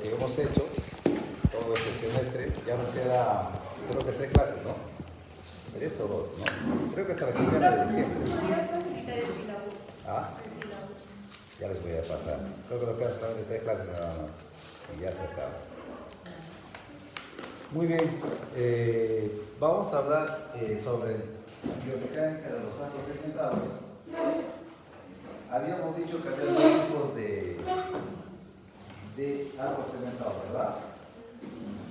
que hemos hecho todo este semestre. Ya nos queda, creo que 3 clases, ¿no? 3 o 2, ¿no? Creo que hasta la quincena de diciembre. ¿Ah? Ya les voy a pasar. Creo que nos quedan solamente 3 clases nada más. Y ya se acaba. Muy bien. Vamos a hablar sobre biomecánica de los arcos segmentados. Habíamos dicho que había 2 tipos de arcos segmentados, ¿verdad?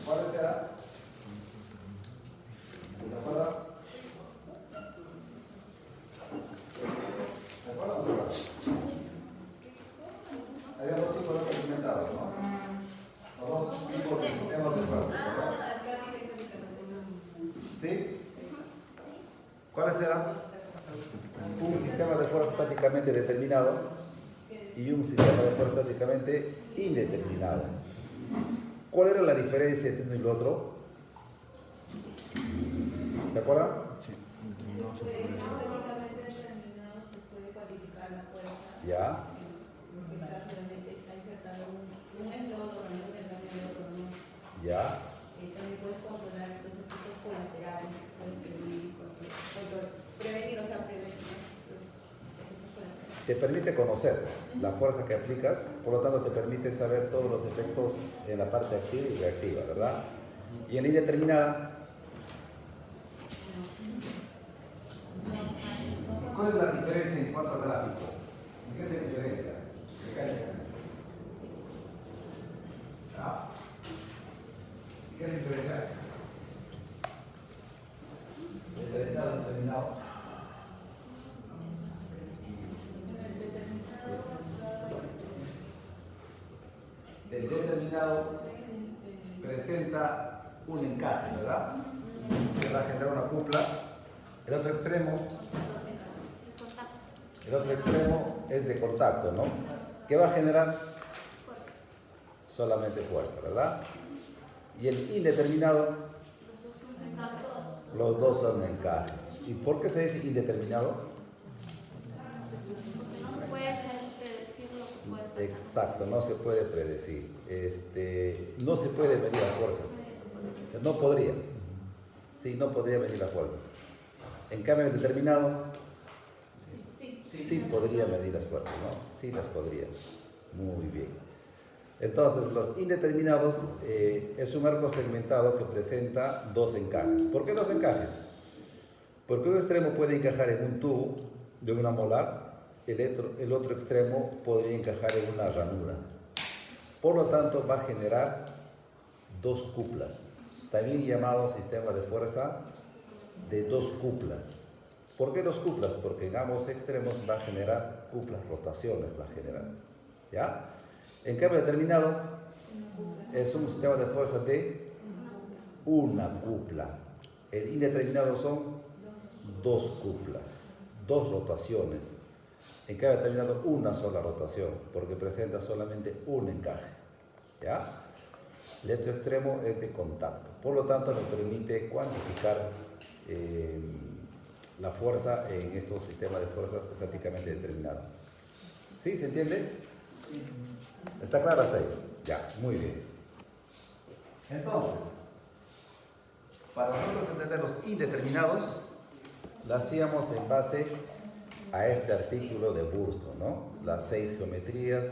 ¿Cuáles serán? ¿Se acuerdan? ¿Se acuerdan o se acuerdan? Había 2 tipos de arcos segmentados, ¿no? O 2 tipos de sistemas de fuerzas, ¿verdad? ¿Sí? ¿Cuáles eran? Un sistema de fuerza estáticamente determinado y un sistema de fuerza estáticamente indeterminado. ¿Cuál era la diferencia entre uno y el otro? ¿Se acuerdan? Sí. Estáticamente determinado se puede cuantificar la fuerza. Ya. Porque está insertado un electrodo en un electrodo, ¿no? Ya. También puedes controlar los efectos colaterales, puedes prevenir, o sea, prevenir los efectos colaterales. Te permite conocer la fuerza que aplicas, por lo tanto te permite saber todos los efectos en la parte activa y reactiva, ¿verdad? Y en la indeterminada, ¿cuál es la diferencia en cuanto al gráfico? ¿En qué se diferencia? Mecánicamente. ¿Ah? ¿Qué se diferencia? Determinado, determinado. El determinado presenta un encaje, ¿verdad? Que va a generar una cupla. El otro extremo es de contacto, ¿no? ¿Qué va a generar? Solamente fuerza, ¿verdad? Y el indeterminado, los dos son encajes. ¿Y por qué se dice indeterminado? No puede ser predecir lo que puede pasar. Exacto, no se puede predecir. No se puede medir las fuerzas. O sea, no podría. Sí, no podría medir las fuerzas. En cambio, el determinado, sí podría medir las fuerzas, ¿no? Sí las podría. Muy bien. Entonces, los indeterminados es un arco segmentado que presenta 2 encajes. ¿Por qué 2 encajes? Porque un extremo puede encajar en un tubo de una molar, el otro extremo podría encajar en una ranura. Por lo tanto, va a generar 2 cuplas, también llamado sistema de fuerza de 2 cuplas. ¿Por qué 2 cuplas? Porque en ambos extremos va a generar cuplas, rotaciones va a generar. ¿Ya? En cambio, determinado es un sistema de fuerza de una cupla. El indeterminado son 2 cuplas, 2 rotaciones. En cambio, determinado una sola rotación, porque presenta solamente un encaje. ¿Ya? El otro extremo es de contacto. Por lo tanto, nos permite cuantificar la fuerza en estos sistemas de fuerzas estáticamente determinados. ¿Sí? ¿Se entiende? ¿Está claro hasta ahí? Ya, muy bien. Entonces, para nosotros entender los indeterminados, lo hacíamos en base a este artículo de Burston, ¿no? Las 6 geometrías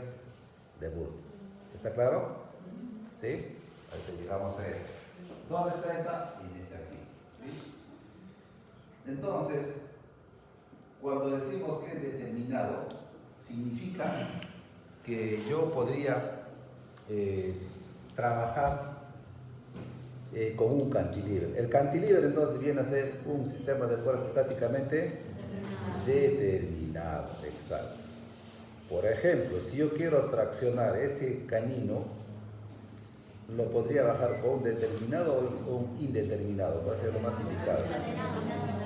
de Burston. ¿Está claro? ¿Sí? Ahorita llegamos a esto. ¿Dónde está esta? En este artículo. ¿Sí? Entonces, cuando decimos que es determinado, significa que yo podría trabajar con un cantilever. El cantilever entonces viene a ser un sistema de fuerza estáticamente determinado. Exacto. Por ejemplo, si yo quiero traccionar ese canino, lo podría bajar con un determinado o un indeterminado, va a ser lo más indicado.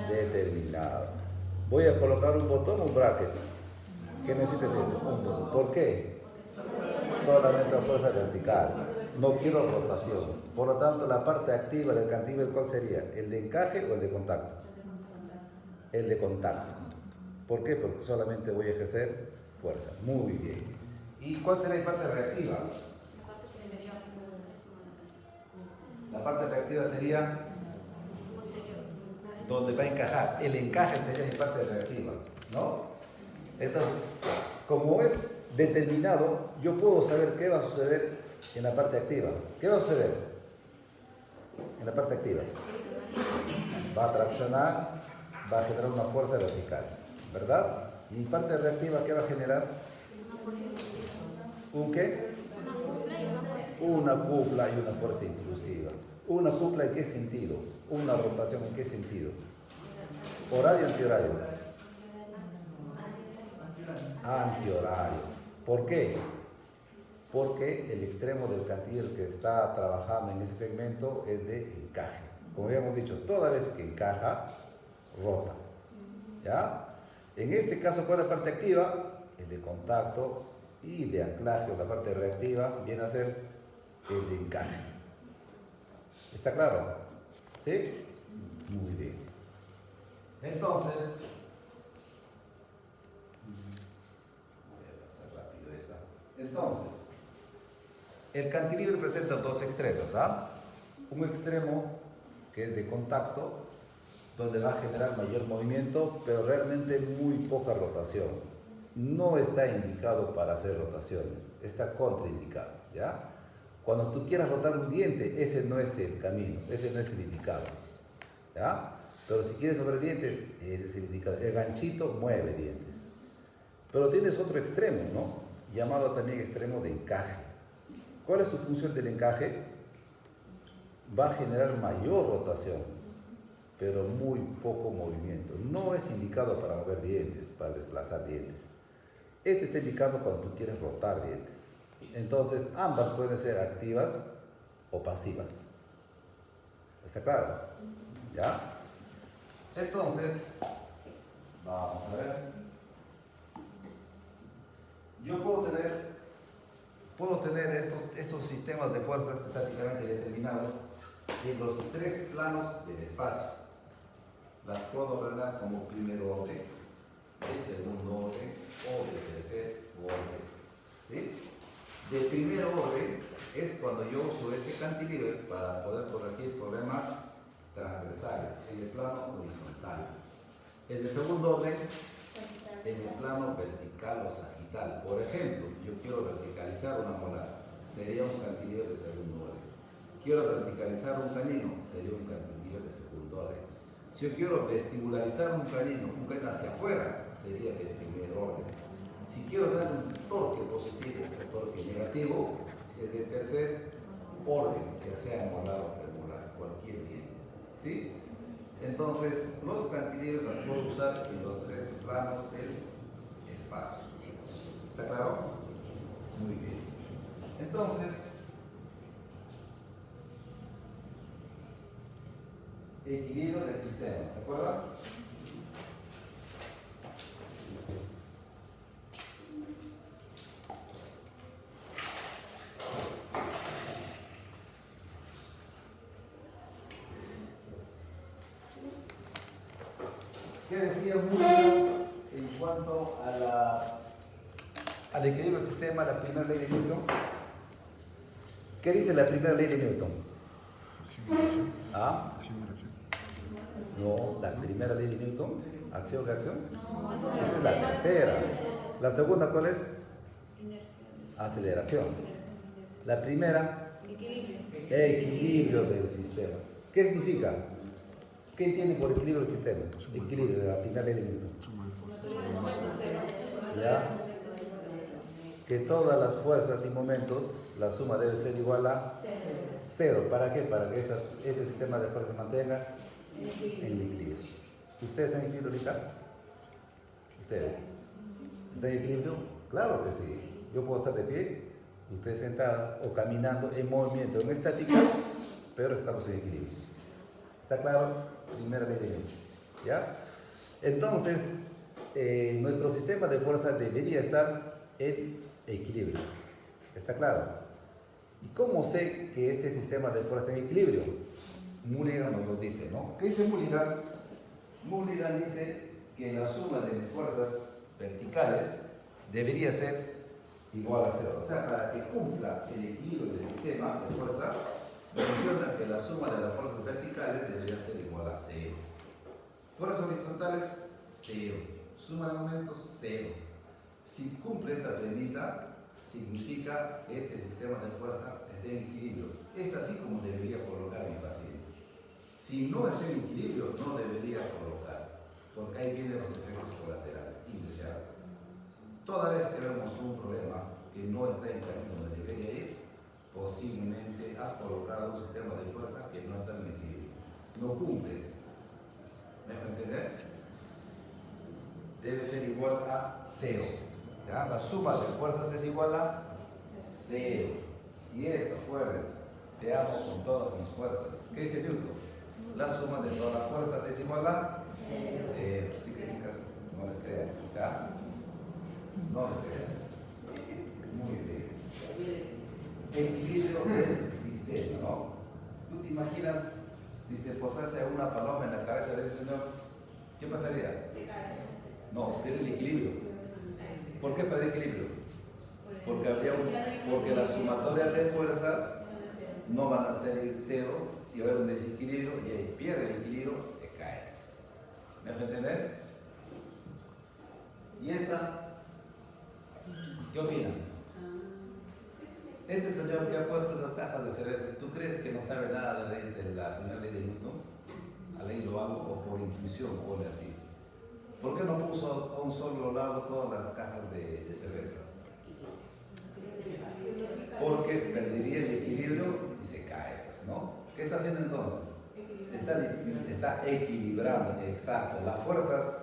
Determinado. Voy a colocar un botón, un bracket. ¿Qué necesita ese botón? ¿Por qué? Solamente fuerza vertical. No quiero rotación. Por lo tanto, la parte activa del cantilever, ¿cuál sería? ¿El de encaje o el de contacto? El de contacto. ¿Por qué? Porque solamente voy a ejercer fuerza. Muy bien. ¿Y cuál será la parte reactiva? La parte posterior. La parte reactiva sería donde va a encajar. El encaje sería mi parte reactiva, ¿no? Entonces, como es determinado, yo puedo saber qué va a suceder en la parte activa. ¿Qué va a suceder en la parte activa? Va a traccionar, va a generar una fuerza vertical, ¿verdad? Y mi parte reactiva, ¿qué va a generar? ¿Un qué? Una cupla y una fuerza impulsiva. ¿Una cupla en qué sentido? Una rotación en qué sentido? ¿Horario o antihorario? Antihorario. ¿Por qué? Porque el extremo del cantillo que está trabajando en ese segmento es de encaje. Como habíamos dicho, toda vez que encaja, rota. ¿Ya? En este caso, ¿cuál es la parte activa? El de contacto, y de anclaje o la parte reactiva viene a ser el de encaje. ¿Está claro? ¿Sí? Muy bien. Entonces, voy a pasar rápido esta. Entonces, el cantilever presenta dos extremos, ¿ah? Un extremo que es de contacto, donde va a generar mayor movimiento, pero realmente muy poca rotación. No está indicado para hacer rotaciones, está contraindicado, ¿ya? Cuando tú quieras rotar un diente, ese no es el camino, ese no es el indicado, ¿ya? Pero si quieres mover dientes, ese es el indicado. El ganchito mueve dientes. Pero tienes otro extremo, ¿no? Llamado también extremo de encaje. ¿Cuál es su función del encaje? Va a generar mayor rotación, pero muy poco movimiento. No es indicado para mover dientes, para desplazar dientes. Este está indicado cuando tú quieres rotar dientes. Entonces, ambas pueden ser activas o pasivas. ¿Está claro? ¿Ya? Entonces, vamos a ver. Yo puedo tener estos sistemas de fuerzas estáticamente determinados en los tres planos del espacio. Las puedo ordenar como primer orden, de segundo orden o de tercer orden. ¿Sí? De primer orden es cuando yo uso este cantilever para poder corregir problemas transversales en el plano horizontal. En el segundo orden, en el plano vertical o sagital. Por ejemplo, yo quiero verticalizar una molar, sería un cantilever de segundo orden. Quiero verticalizar un canino, sería un cantilever de segundo orden. Si yo quiero vestibularizar un canino hacia afuera, sería de primer orden. Si quiero dar un torque positivo o torque negativo, es de tercer orden, ya sea molar o premolar, cualquier diente. ¿Sí? Entonces, los cantilevers las puedo usar en los tres planos del espacio. ¿Está claro? Muy bien. Entonces, equilibrio del sistema, ¿se acuerdan? ¿Qué decía Newton en cuanto al equilibrio del sistema, la primera ley de Newton? ¿Qué dice la primera ley de Newton? ¿Ah? No, la primera ley de Newton, acción-reacción. Esa es la tercera. La segunda, ¿cuál es? Aceleración. La primera, equilibrio del sistema. ¿Qué significa? ¿Qué entiende por equilibrio del sistema? Equilibrio de la primera ley de Newton. ¿Ya? Que todas las fuerzas y momentos, la suma debe ser igual a cero. ¿Para qué? Para que este sistema de fuerzas se mantenga en equilibrio. ¿Ustedes están en equilibrio ahorita? ¿Ustedes? ¿Están en equilibrio? Claro que sí. Yo puedo estar de pie, ustedes sentadas o caminando en movimiento, en estática, pero estamos en equilibrio. ¿Está claro? Primera ley de Newton. ¿Ya? Entonces, nuestro sistema de fuerza debería estar en equilibrio. ¿Está claro? ¿Y cómo sé que este sistema de fuerza está en equilibrio? Mulligan nos lo dice, ¿no? ¿Qué dice Mulligan? Mulligan dice que la suma de fuerzas verticales debería ser igual a cero. O sea, para que cumpla el equilibrio del sistema de fuerza, menciona que la suma de las fuerzas verticales debería ser igual a 0. Fuerzas horizontales, 0. Suma de momentos, 0. Si cumple esta premisa, significa que este sistema de fuerza está en equilibrio. Es así como debería colocar mi paciente. Si no está en equilibrio, no debería colocar, porque ahí vienen los efectos colaterales indeseables. Toda vez que vemos un problema que no está en el camino donde debería ir, posiblemente has colocado un sistema de fuerza que no está en equilibrio. No cumple esto. ¿Me dejo entender? Debe ser igual a 0. ¿Ya? La suma de fuerzas es igual a 0. Y esto, acuérdense, te amo con todas mis fuerzas. ¿Qué dice Newton? La suma de todas las fuerzas es igual a 0. Así que, chicas, no les crean. ¿Ya? No les creas. Muy bien. Equilibrio del sistema, ¿no? ¿Tú te imaginas si se posase una paloma en la cabeza de ese señor? ¿Qué pasaría? Se cae. No, pierde el equilibrio. ¿Por qué pierde equilibrio? Porque la sumatoria de fuerzas no van a ser 0 y va a haber un desequilibrio y ahí pierde el equilibrio, se cae. ¿Me dejo entender? ¿Y esta? ¿Qué opinan? Este señor que ha puesto las cajas de cerveza, ¿tú crees que no sabe nada de la primera ley de Newton? ¿Ha leído algo o por intuición pone así? ¿Por qué no puso a un solo lado todas las cajas de cerveza? Porque perdería el equilibrio y se cae, pues, ¿no? ¿Qué está haciendo entonces? Está equilibrando, exacto. Las fuerzas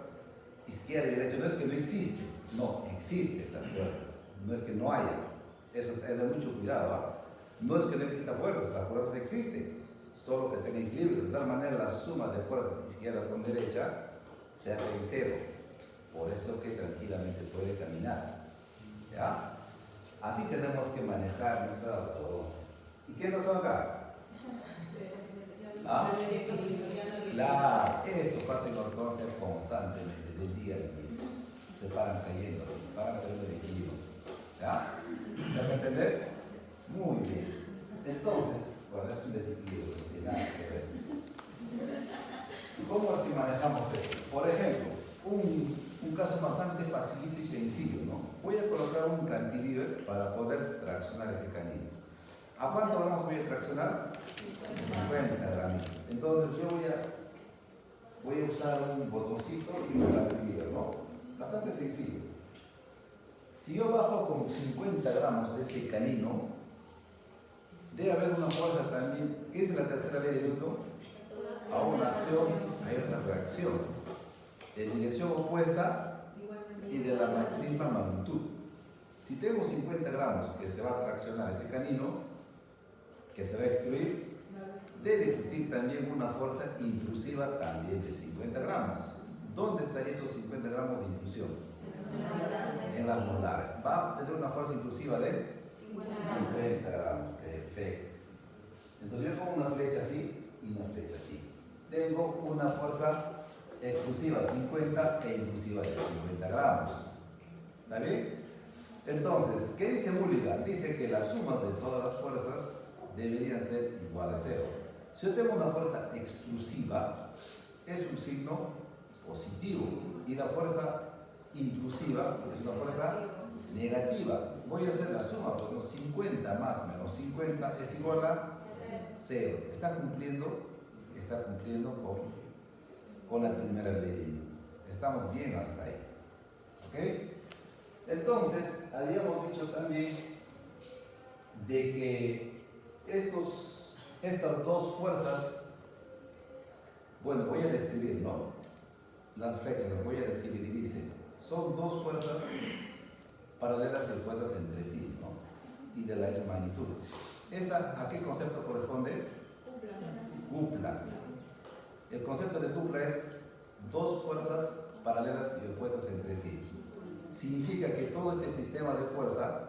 izquierda y derecha no es que no existen, no, existen las fuerzas, no es que no haya. Eso es de mucho cuidado, ¿eh? No es que no existan fuerzas, las fuerzas existen, solo que están en equilibrio. De tal manera la suma de fuerzas izquierda con derecha se hace en 0. Por eso que tranquilamente puede caminar. ¿Ya? Así tenemos que manejar nuestra ortodoncia. ¿Y qué pasó acá? ¿Ah? Claro, esto pasa en la ortodoncia constantemente, del día al día. Se paran cayendo el equilibrio. ¿Ya? ¿Ya me entendés? Muy bien. Entonces, bueno, es un desequilibrio, no tiene nada que ver. ¿Cómo es que manejamos esto? Por ejemplo, un caso bastante facilito y sencillo, ¿no? Voy a colocar un cantilever para poder traccionar ese canino. ¿A cuántos gramos voy a traccionar? 50 gramos. Entonces yo voy a usar un botoncito y un cantilever, ¿no? Bastante sencillo. Si yo bajo con 50 gramos de ese canino, debe haber una fuerza también. ¿Qué es la tercera ley de Newton? A una acción hay otra reacción. En dirección opuesta y de la misma magnitud. Si tengo 50 gramos que se va a traccionar ese canino, que se va a extruir, debe existir también una fuerza intrusiva también de 50 gramos. ¿Dónde estarían esos 50 gramos de intrusión? En las molares. Va a tener una fuerza intrusiva de 50 gramos. Perfecto. Entonces yo pongo una flecha así y una flecha así. Tengo una fuerza exclusiva 50 e inclusiva de 50 gramos. ¿Está bien? Entonces, ¿qué dice Mulligan? Dice que las sumas de todas las fuerzas deberían ser igual a 0. Si yo tengo una fuerza exclusiva, es un signo positivo. Y la fuerza intrusiva es una fuerza negativa. Voy a hacer la suma, porque 50 más menos 50 es igual a 0. Está cumpliendo con la primera ley de Newton. Estamos bien hasta ahí. ¿Ok? Entonces, habíamos dicho también de que estas dos fuerzas, bueno, voy a describir, ¿no? Las flechas las voy a describir y dice, son dos fuerzas paralelas y opuestas entre sí, ¿no? Y de la misma magnitud. ¿A qué concepto corresponde? Cupla. El concepto de cupla es dos fuerzas paralelas y opuestas entre sí. Significa que todo este sistema de fuerza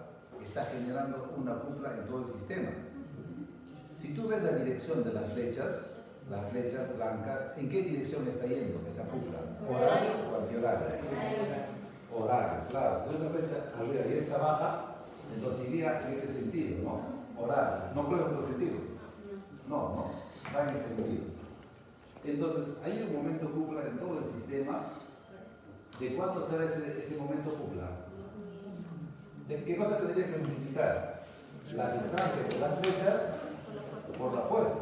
está generando una cupla en todo el sistema. Si tú ves la dirección de las flechas blancas, ¿en qué dirección está yendo esa cupla? ¿Horario o antihorario? Horario, claro. Si ves la flecha arriba y esta baja, entonces iría en este sentido, ¿no? Horario. No puede en otro sentido. no, va en ese sentido. Entonces, hay un momento cúpula en todo el sistema. ¿De cuánto será ese momento cúpula? ¿De qué cosa tendría que multiplicar? La distancia de las flechas por la fuerza.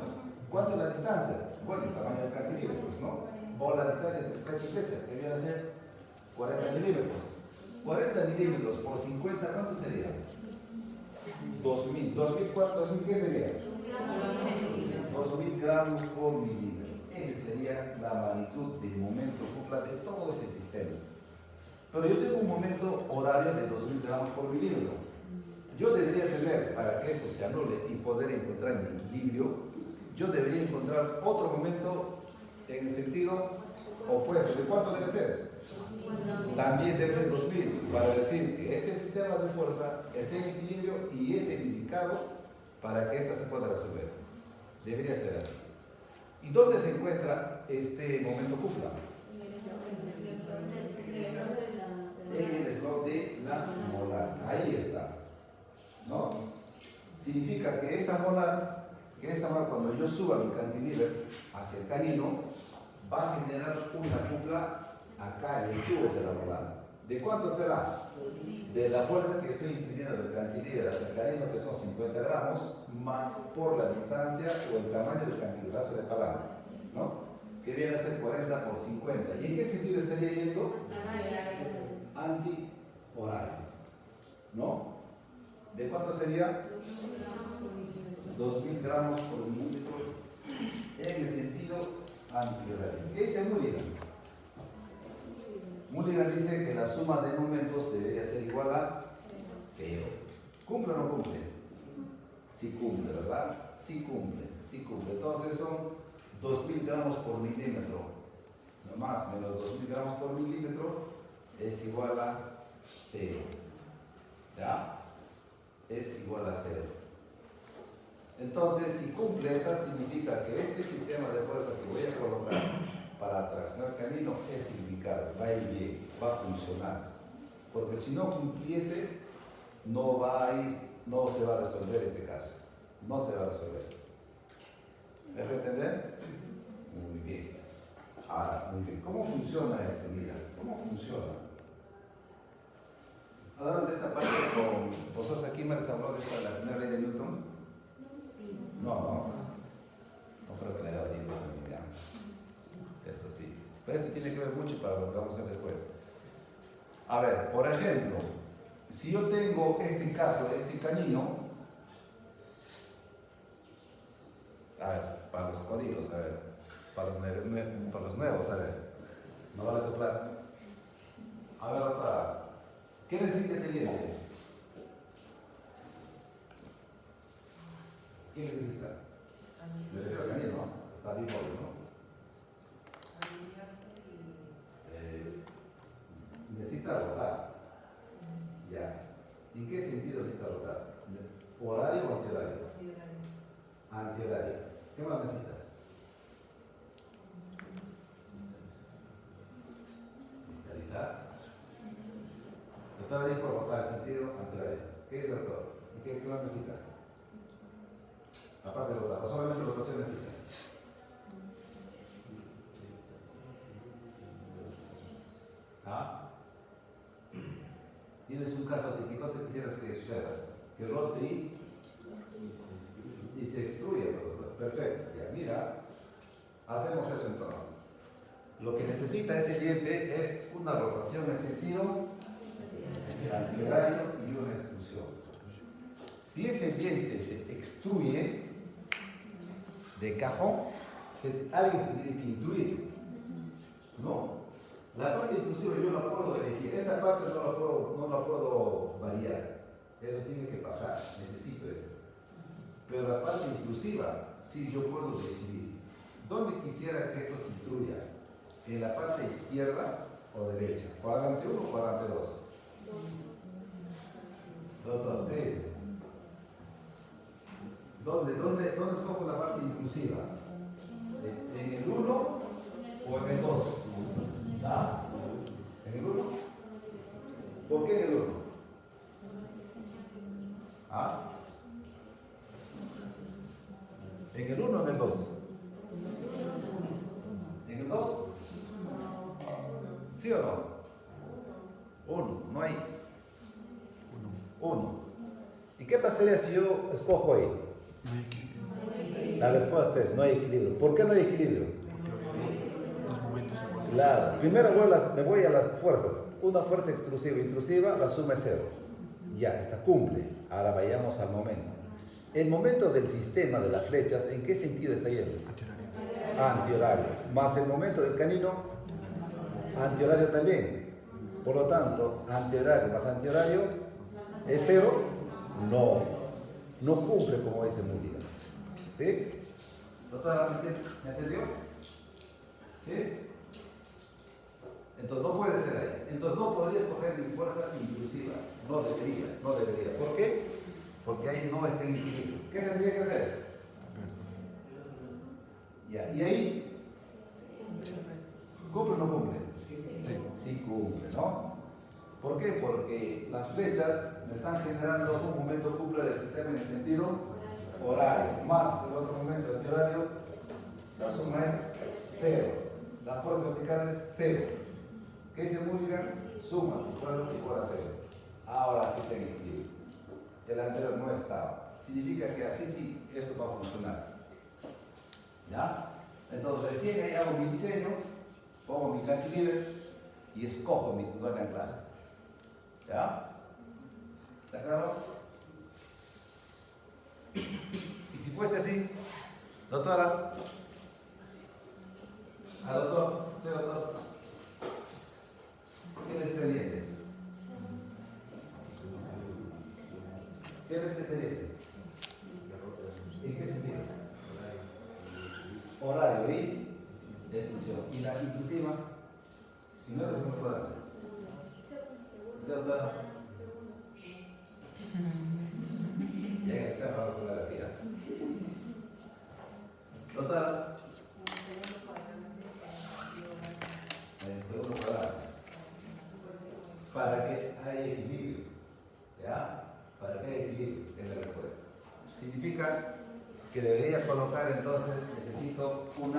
¿Cuánto es la distancia? Bueno, el tamaño del cantilever, pues, ¿no? O la distancia entre flecha y flecha, que viene a ser 40 milímetros. 40 milímetros por 50, ¿cuánto sería? 2000. ¿2000 qué sería? 2000 gramos por milímetro. Esa sería la magnitud del momento cúpula de todo ese sistema. Pero yo tengo un momento horario de 2000 gramos por milímetro. Yo debería tener, para que esto se anule y poder encontrar mi equilibrio, yo debería encontrar otro momento en el sentido opuesto. ¿De cuánto debe ser? También debe ser 2000, para decir que este sistema de fuerza esté en equilibrio y es el indicado para que ésta se pueda resolver. Debería ser así. ¿Y dónde se encuentra este momento cúpula? En el slot de la molar. Ahí está. ¿No? Significa que esa molar, cuando yo suba mi cantilever hacia el canino, va a generar una cúpula acá en el tubo de la molar. ¿De cuánto será? De la fuerza que estoy imprimiendo del cantilever hacia el canino, que son 50 gramos, más por la distancia o el tamaño del cantileverazo de palanca, ¿no? Que viene a ser 40 por 50. ¿Y en qué sentido estaría yendo? Anti-horario, ¿no? ¿De cuánto sería? 2000 gramos por milímetro en el sentido anti-horario. ¿Qué dice Mulligan? Mulligan dice que la suma de momentos debería ser igual a 0. ¿Cumple o no cumple? Sí cumple, ¿verdad? Sí cumple. Entonces son 2000 gramos por milímetro. No más, menos 2000 gramos por milímetro es igual a 0. ¿Ya? Es igual a 0. Entonces, si cumple esta, significa que este sistema de fuerza que voy a colocar para traccionar canino es indicado, va a ir bien, va a funcionar. Porque si no cumpliese, no se va a resolver este caso. No se va a resolver. ¿Me dejo entender? Muy bien. Ahora, muy bien. ¿Cómo funciona esto? Mira, ¿cómo funciona? Hablaron de esta parte con vosotros aquí, me les habló de esta, la primera ley de Newton. No creo que le haya dado tiempo a mirar. Esto sí. Pero esto tiene que ver mucho para lo que vamos a hacer después. A ver, por ejemplo, si yo tengo este caso, este canino, a ver, para los códigos, a ver, para los nuevos, a ver, no vale soplar. A ver, otra. ¿Qué necesita ese diente? ¿Qué necesita? Le refiero al canino, ¿no? Está vivo, ¿no? Necesita rotar. Ya. ¿En qué sentido necesita rotar? ¿Horario o antihorario? Antihorario. ¿Qué más necesita? Cristalizar. Doctora dijo rotar en sentido antihorario. ¿Qué dice el doctor? ¿Qué más necesita? Aparte de rotar, o solamente rotación necesita. ¿Ah? Tienes un caso así, ¿qué cosa quisieras que suceda? Que rote y se extruye. Perfecto, ya mira, hacemos eso entonces. Lo que necesita ese diente es una rotación en sentido antihorario y una extrusión. Si ese diente se extruye de cajón, alguien se tiene que intuir, ¿no? La parte intrusiva yo la puedo elegir, esta parte no la puedo variar, eso tiene que pasar, necesito eso. Pero la parte intrusiva, sí yo puedo decidir. ¿Dónde quisiera que esto se intruya? ¿En la parte izquierda o derecha? ¿Cuadrante 1 o cuadrante 2? ¿Dónde dice? ¿Dónde escojo la parte intrusiva? ¿En el 1 o en el 2? ¿Ah? ¿En el 1? ¿Por qué en el 1? ¿Ah? ¿En el 1 o en el 2? ¿En el 2? ¿Sí o no? 1, no hay. 1. ¿Y qué pasaría si yo escojo ahí? La respuesta es: no hay equilibrio. ¿Por qué no hay equilibrio? Claro, primero me voy a las fuerzas. Una fuerza extrusiva e intrusiva, la suma es 0. Ya, esta cumple. Ahora vayamos al momento. El momento del sistema de las flechas, ¿en qué sentido está yendo? Antihorario. Más el momento del canino, antihorario también. Por lo tanto, antihorario más antihorario es 0. No cumple como dice Mulligan. ¿Sí? ¿Doctora, me entendió? ¿Sí? Entonces no puede ser ahí. Entonces no podría escoger mi fuerza intrusiva. No debería. ¿Por qué? Porque ahí no está en equilibrio. ¿Qué tendría que hacer? Ya. ¿Y ahí? ¿Cumple o no cumple? Sí cumple, ¿no? ¿Por qué? Porque las flechas me están generando un momento cumple del sistema en el sentido horario, más el otro momento antihorario, la suma es 0. La fuerza vertical es 0. ¿Qué dice Mulligan? Sumas y fuerzas igual a 0. Ahora sí está en equilibrio. El anterior no estaba. Significa que así sí, esto va a funcionar. ¿Ya? Entonces recién ahí hago mi diseño, pongo mi cantilever y escojo mi lugar de anclaje. ¿Ya? ¿Está claro? Y si fuese así, doctora, doctor, sí, doctor, ¿quién es este diente? ¿Quién es este diente? ¿En qué sentido? Horario y exclusión. ¿Y la inclusiva? Primero, segundo cuadro. ¿Usted, doctora? Ya que sea para poner así, ¿eh? Doctora. En el segundo cuadrado. Para que haya equilibrio. ¿Ya? Para que haya equilibrio en la respuesta. Significa que debería colocar entonces, necesito un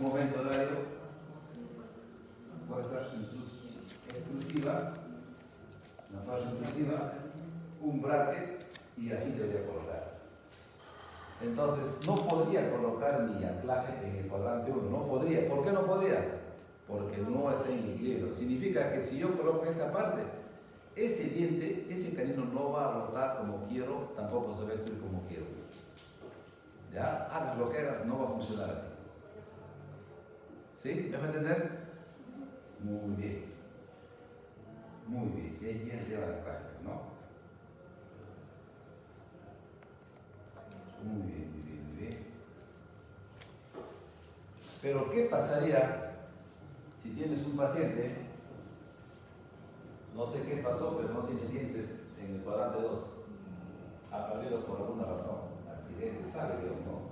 momento horario, fuerza exclusiva, una fuerza intrusiva, un bracket y así debería colocar. Entonces no podría colocar mi anclaje en el cuadrante 1, no podría. ¿Por qué no podría? Porque no está en equilibrio. Significa que si yo coloco esa parte, ese diente, ese canino no va a rotar como quiero, tampoco se va a extruir como quiero. ¿Ya? Hagas lo que hagas, no va a funcionar así. ¿Sí? ¿Me va a entender? Muy bien. Muy bien. Y ahí lleva la práctica, ¿no? Muy bien, muy bien, muy bien. Pero ¿qué pasaría si tienes un paciente, no sé qué pasó, pero no tiene dientes en el cuadrante 2, ha perdido por alguna razón, accidente, sabe Dios, ¿no?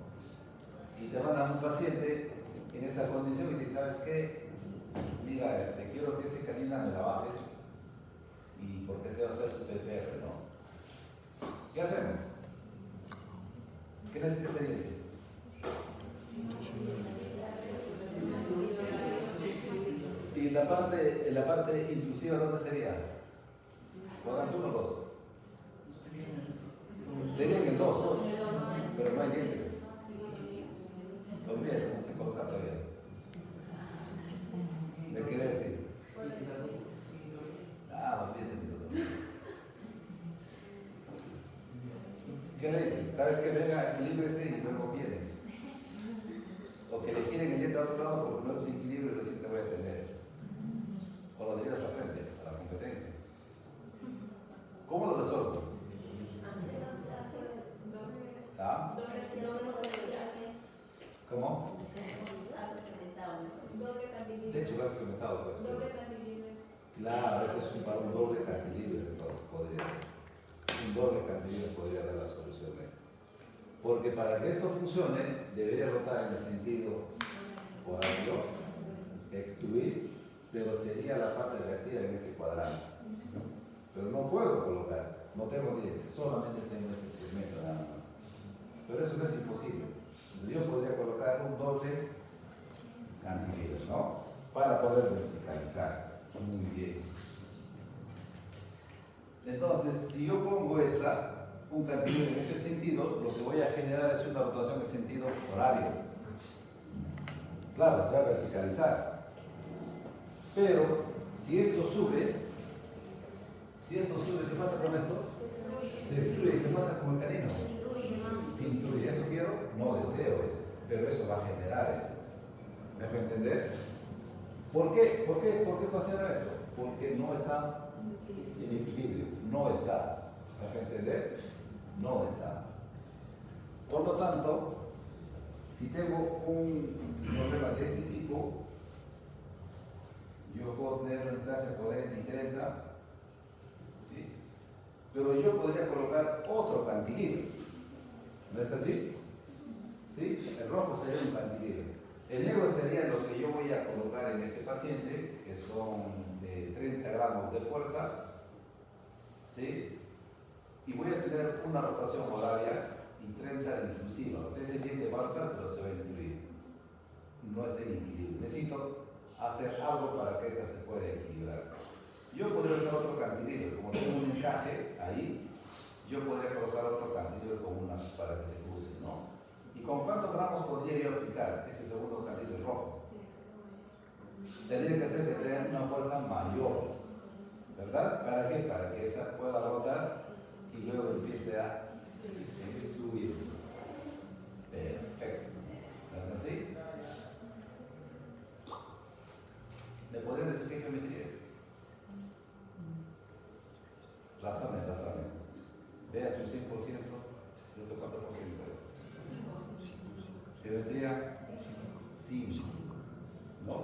Y te mandan a un paciente en esa condición y te dice, ¿sabes qué? Mira, quiero que ese canina me la bajes y porque se va a hacer su PPR, ¿no? ¿Qué hacemos? ¿Qué necesita ese diente? Y la parte inclusiva, ¿dónde sería? ¿Cuadrante 1 o 2? Sería en el 2, pero no hay diente. Olvídate, no se coloca todavía. ¿Me quiere decir? Olvídate. ¿Qué le dices? ¿Sabes que venga, equilíbrese y luego vienes? O que le quieren el diente a otro lado porque no es equilibrio y recién te voy a atender. O lo dirías a frente, a la competencia. ¿Cómo lo resuelvo? ¿Ah? ¿Cómo? De hecho, lo he cementado, pues. Claro, este es para un doble cantilever, entonces podría ser. Un doble cantilever podría dar la solución a esto. Porque para que esto funcione, debería rotar en el sentido horario, extruir, pero sería la parte reactiva en este cuadrante. Pero no puedo colocar, no tengo dientes, solamente tengo este segmento nada más. pero eso no es imposible. Yo podría colocar un doble cantilever, ¿no? Para poder verticalizar. Muy bien. Entonces, si yo pongo un cantilever en este sentido, lo que voy a generar es una rotación en sentido horario. Claro, se va a verticalizar. Pero, si esto sube, ¿qué pasa con esto? Se destruye. ¿Qué pasa con el canino? Se incluye. ¿Eso quiero? No deseo eso. Pero eso va a generar esto. ¿Me dejo entender? ¿Por qué considero esto? Porque no está en equilibrio. No está. ¿Me dejo entender? No está. Por lo tanto, si tengo un problema de este tipo, yo puedo tener una distancia 40 y 30, ¿sí? Pero yo podría colocar otro cantilever. ¿No es así? ¿Sí? El rojo sería un cantilever. El negro sería lo que yo voy a colocar en ese paciente, que son de 30 gramos de fuerza, ¿sí? Y voy a tener una rotación horaria y 30 de inclusiva. O sea, ese diente va a rotar, pero se va a incluir. No está en equilibrio. Necesito hacer algo para que esta se pueda equilibrar. Yo podría usar otro cantilever. Como tengo un encaje ahí, yo podría colocar otro cantilever para que se cruce, ¿no? ¿Y con cuántos gramos podría yo aplicar ese segundo cantilever rojo? Tendría que ser que tenga una fuerza mayor, ¿verdad? ¿Para qué? Para que esa pueda rotar y luego empiece a extruirse. Perfecto. ¿Es así? ¿Me podrían decir qué geometría es? Razone. Vea su 100%, y otro 4% es. Geometría 5. ¿No?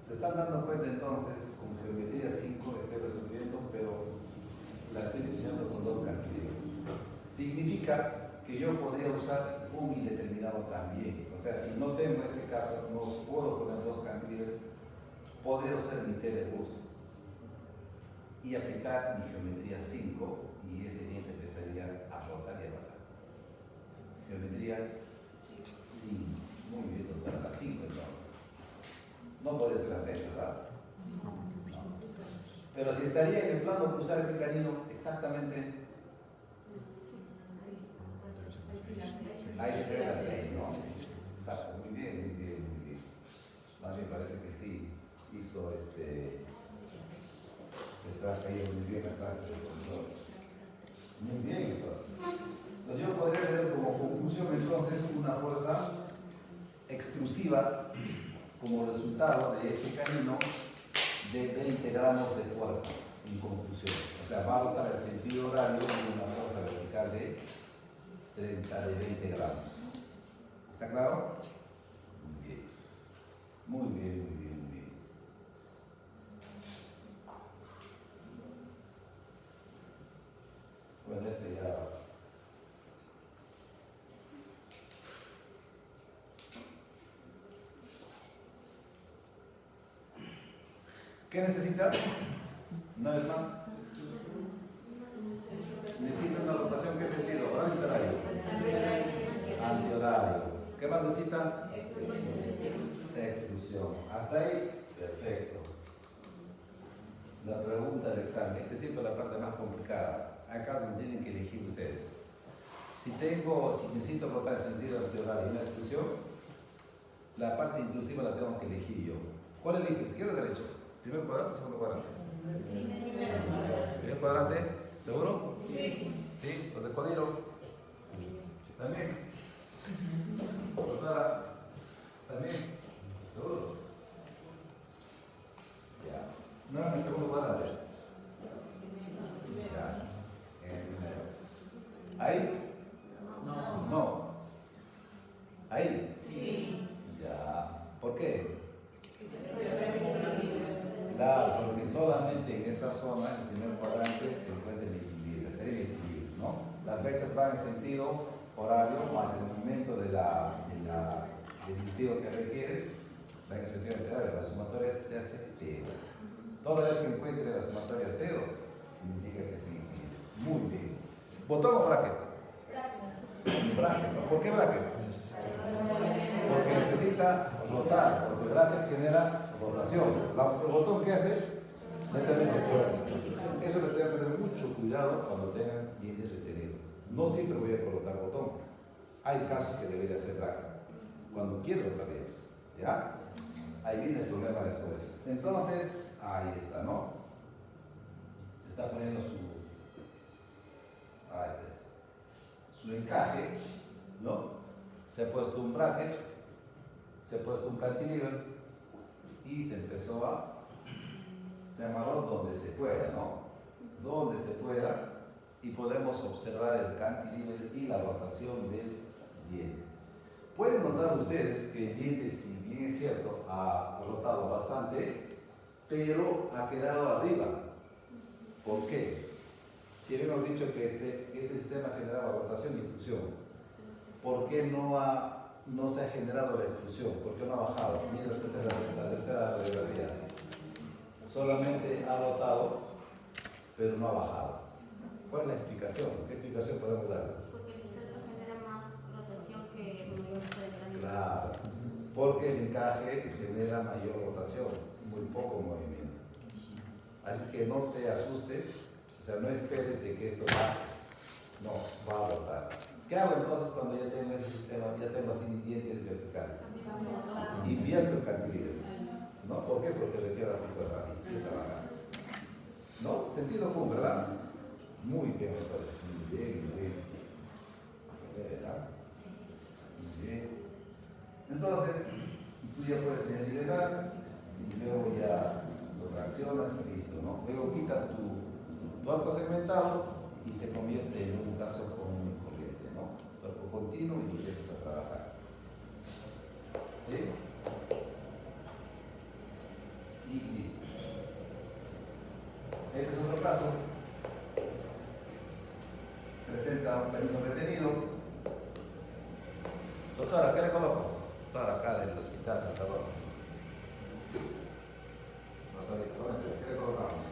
Se están dando cuenta entonces, con geometría 5 estoy resolviendo, pero la estoy diseñando con dos cantilevers. Significa que yo podría usar un indeterminado también. O sea, si no tengo este caso, no puedo poner dos cantilevers, podría usar mi telebus y aplicar mi geometría 5 y ese diente empezaría a rotar y a rotar. Geometría 5. Muy bien, doctora, la 5 entonces. No podría ser la 6, ¿verdad? No. Pero si estaría en el plano de usar ese canino exactamente, ahí sería la 6, ¿no? Exacto, muy bien. Más bien parece que sí hizo está caído muy bien la clase de control. Muy bien, entonces. Entonces yo podría tener como conclusión entonces una fuerza extrusiva como resultado de ese canino de 20 gramos de fuerza en conclusión. O sea, va a rotar el sentido horario con una fuerza vertical de 20 gramos. ¿Está claro? Muy bien. Bueno, ya. ¿Qué necesita? Una vez más. Necesita una rotación. ¿Qué sentido? ¿Horario o horario? Antihorario. ¿Qué más necesita? Exclusión. ¿Hasta ahí? Perfecto. La pregunta del examen. Esta es siempre la parte más complicada. Acá me tienen que elegir ustedes. Si necesito rotar el sentido antihorario y una exclusión, la parte inclusiva la tengo que elegir yo. ¿Cuál elijo? ¿Izquierda o derecho? ¿Primer cuadrante o segundo cuadrante? ¿Primer cuadrante? ¿Seguro? Sí. ¿Sí? ¿Los de Codiro? ¿También? ¿Doctora? ¿También? ¿Seguro? Ya. No en el segundo cuadrante. Ya. ¿Ahí? No. ¿Ahí? Sí. Ya. ¿Por qué? Claro, porque solamente en esa zona, en el primer cuadrante, se encuentra el equilibrio, estaría el equilibrio, ¿no? Las flechas van en sentido horario, más el momento del indicio que requiere, va en el sentido anterior, la sumatoria se hace 0. Toda vez que encuentre la sumatoria 0, significa que es en equilibrio. Muy bien. ¿Botón o bracket? Bracket. Bracket, ¿no? ¿Por qué bracket? Porque necesita rotar, porque el bracket genera rotación. ¿El botón qué hace? Netamente fuerza. Eso le tengo que tener mucho cuidado cuando tengan dientes retenidos. No siempre voy a colocar botón. Hay casos que debería hacer bracket. Cuando quiero rotar dientes. ¿Ya? Ahí viene el problema después. Entonces, ahí está, ¿no? Se está poniendo su encaje, ¿no? Se ha puesto un bracket, se ha puesto un cantilever y se amarró donde se pueda, ¿no? Donde se pueda, y podemos observar el cantilever y la rotación del diente. Pueden notar ustedes que el diente, si bien es cierto, ha rotado bastante, pero ha quedado arriba. ¿Por qué? Si habíamos dicho que este sistema generaba rotación y extrusión, ¿por qué no se ha generado la extrusión? ¿Por qué no ha bajado? Miren, esta es la tercera radiografía. Solamente ha rotado, pero no ha bajado. ¿Cuál es la explicación? ¿Qué explicación podemos dar? Porque el inserto genera más rotación que el movimiento del cráneo. Claro, porque el encaje genera mayor rotación, muy poco movimiento. Así que no te asustes, o sea, no esperes de que esto va a rotar. ¿Qué hago entonces cuando ya tengo ese sistema, ya tengo así dientes verticales? Invierto el cantilever, ¿no? ¿Por qué? Porque requiere así fuerza y empieza a bajar. ¿No? Sentido común, ¿verdad? Muy bien, doctores. Muy bien, muy bien. ¿Verdad? Muy bien. Entonces, tú ya puedes tener liberar y luego ya lo traccionas y listo, ¿no? Luego quitas tu arco segmentado y se convierte en un caso común y corriente, ¿no? Arco continuo y empiezas a trabajar. ¿Sí? Y listo. Este es otro caso. Presenta un canino retenido. Doctora, ¿qué le coloco? Doctora, acá del Hospital Santa Rosa. Doctorita, ¿qué le colocamos?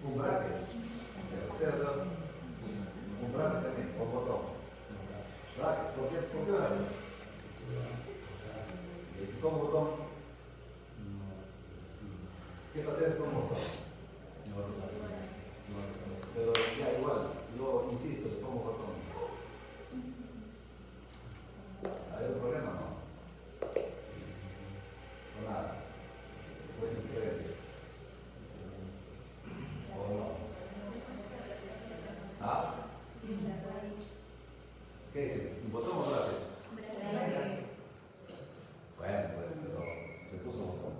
Un bracket. Un bracket también, con botón. Bracket, ¿por qué bracket? Es con botón. ¿Qué pasa es con botón? Pero ya igual, yo insisto, le pongo botón. ¿Hay un problema? No. No nada. Pues ustedes. ¿O no? ¿Ah? ¿Qué dice? ¿Un botón o bracket? Bueno, pues, pero se puso botón.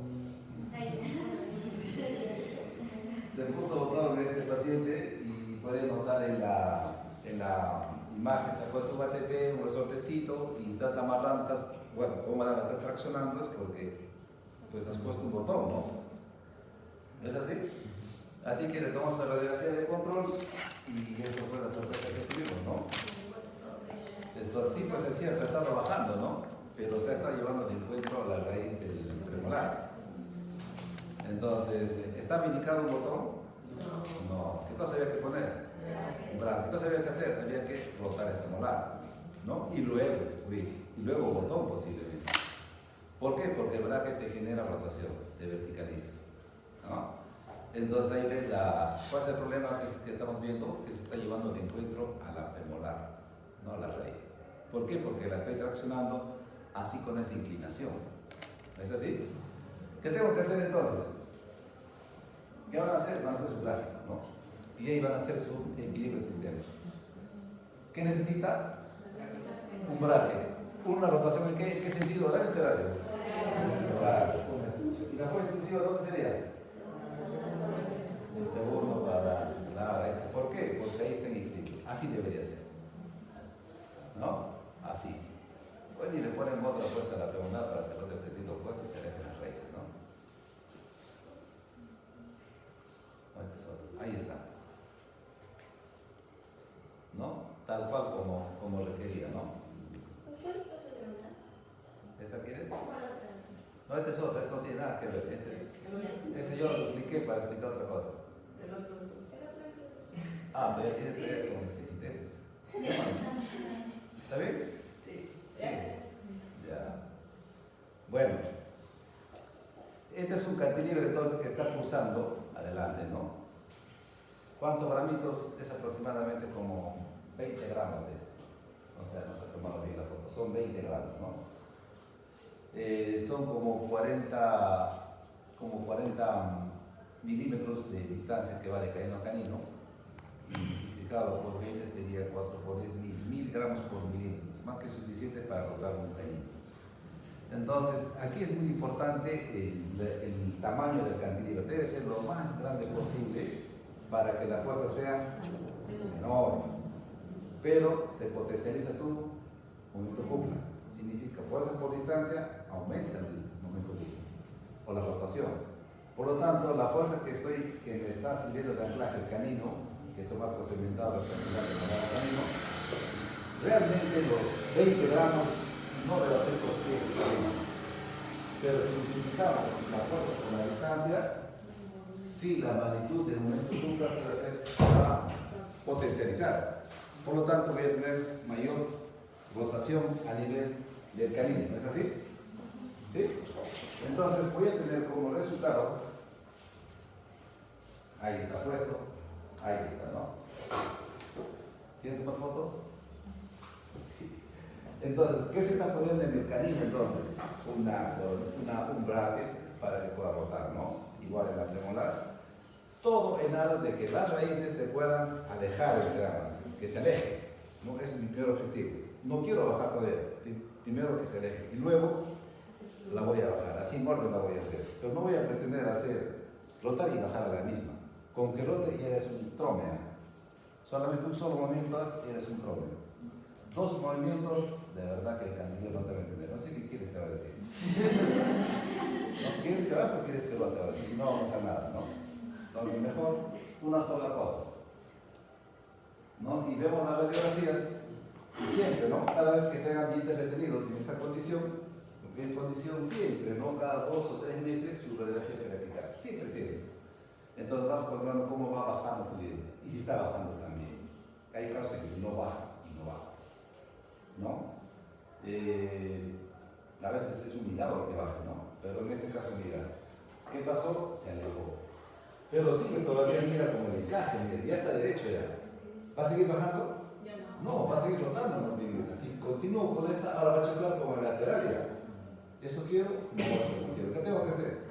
Se puso botón en este paciente y puede notar en la imagen, se ha puesto un ATP, un resortecito y estás amarrando, como la estás traccionando es porque pues has puesto un botón, ¿no? ¿No es así? Así que le tomamos la radiografía de control y esto fue la sorpresa que tuvimos, ¿no? Esto sí, pues es cierto, está trabajando, ¿no? Pero se está llevando de encuentro a la raíz del premolar. Entonces, ¿está indicado un botón? No. ¿Qué cosa había que poner? Un bracket. ¿Qué cosa había que hacer? Había que rotar ese molar, ¿no? Y luego extruir. Y luego botón posiblemente. ¿Por qué? Porque el bracket te genera rotación, te verticaliza, ¿no? Entonces ahí ves cuál es el problema que estamos viendo, que se está llevando de encuentro a la premolar, no a la raíz. ¿Por qué? Porque la estoy traccionando así con esa inclinación. ¿Es así? ¿Qué tengo que hacer entonces? ¿Qué van a hacer? Van a hacer su gráfico, ¿no? Y ahí van a hacer su equilibrio del sistema. ¿Qué necesita? Un bracket. ¿Una rotación en qué sentido? ¿Horario o literario? Claro, una extrusión. ¿Y la fuerza exclusiva dónde sería? El segundo para este. ¿Por qué? Porque ahí está en equilibrio. Así debería ser. ¿No? Así. Bueno, y le ponen otra fuerza a la pregunta para que el otro sentido opuesto y se alejen las raíces, ¿no? tiene nada que ver. Ese yo lo expliqué para explicar otra cosa. El otro. Ah, pero ya tienes que ver con exquisiteces. ¿Está bien? Sí. Ya. Bueno, este es un cantilever entonces que está pulsando adelante, ¿no? ¿Cuántos gramitos? Es aproximadamente como 20 gramos es. O sea, no se ha tomado bien la foto. Son 20 gramos, ¿no? Son como 40 milímetros de distancia que va de canino a canino. Multiplicado por 20 sería 4 por 10, 1000 gramos por milímetro. Más que suficiente para rotar un canino. Entonces, aquí es muy importante el tamaño del cantilever. Debe ser lo más grande posible para que la fuerza sea enorme. Pero se potencializa tu momento cúpula. Significa fuerza por distancia, aumenta el momento cúpula o la rotación. Por lo tanto, la fuerza que me está sirviendo de anclaje el canino, que es tomar cementado rectangular de el canino, realmente los 20 gramos no debe ser cosquillas y canino. Pero si multiplicamos la fuerza con la distancia, sí, la magnitud del momento cúpula se va a hacer potencializar. Por lo tanto, voy a tener mayor rotación a nivel del canino. ¿No es así? ¿Sí? Entonces voy a tener como resultado, ahí está puesto, ahí está, ¿no? ¿Quieren tomar foto? Sí. Entonces, ¿qué se está poniendo en el canino entonces? Un bracket para que pueda rotar, ¿no? Igual en la premolar. Todo en aras de que las raíces se puedan alejar entre ambas, que se alejen. ¿No? Ese es mi primer objetivo. No quiero bajar todavía, primero que se aleje y luego la voy a bajar, así en orden la voy a hacer. Pero no voy a pretender hacer rotar y bajar a la misma. Con que rote ya eres un tromeo. Solamente un solo movimiento eres un tromeo. Dos movimientos, de verdad que el candidato no te va a entender. No sé qué quieres te va a decir. ¿No? ¿Quieres que baje o quieres que rote? No vamos a hacer nada, ¿no? Entonces mejor una sola cosa. ¿No? Y vemos las radiografías y siempre, ¿no? Cada vez que tengan dientes retenidos en esa condición, en condición siempre, ¿no? Cada 2 o 3 meses su radiografía periódica. Siempre, siempre. Entonces vas controlando cómo va bajando tu diente. Y si está bajando también. Hay casos en que no baja y no baja. ¿No? A veces es un milagro que baje, ¿no? Pero en este caso, mira, ¿qué pasó? Se alejó. Pero sigue todavía, mira, como el encaje, mira, ya está derecho ya. ¿Va a seguir bajando? Ya no. No, va a seguir rotando más bien. Si continúo con esta, ahora va a chocar como en la lateral ya. ¿Eso quiero? No, eso no quiero. ¿Qué tengo que hacer?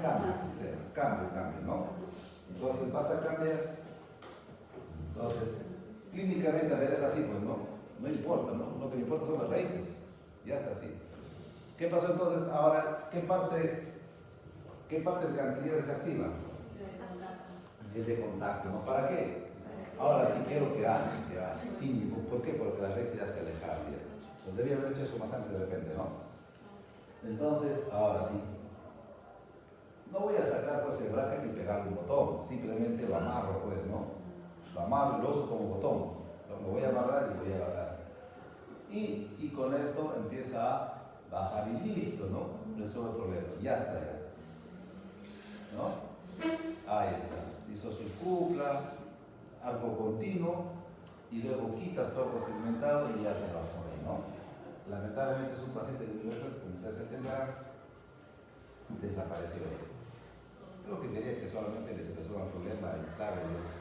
Cambio el sistema, cambio, ¿no? Entonces vas a cambiar. Entonces, clínicamente a ver es así, pues no importa, ¿no? Lo que me importa son las raíces. Ya está así. ¿Qué pasó entonces? Ahora, ¿qué parte del cantilever se activa? El de contacto, ¿no? ¿Para qué? Ahora sí quiero que baje. Sí, ¿por qué? Porque las raíces ya se alejaron ya. Pues debía haber hecho eso más antes de repente, ¿no? Entonces, ahora sí. No voy a sacar pues el bracket y pegarle un botón, simplemente lo amarro pues, ¿no? Lo amarro y lo uso como botón. Lo voy a amarrar y voy a bajar. Y con esto empieza a bajar y listo, ¿no? Resuelve el problema. Ya está ya. ¿No? Ahí está. Hizo su cupla, arco continuo y luego quitas torco segmentado y ya te bajó ahí, ¿no? Lamentablemente es un paciente de universal, como ustedes entenderán, desapareció. Creo que diría que solamente les resuelva el problema y sabe Dios.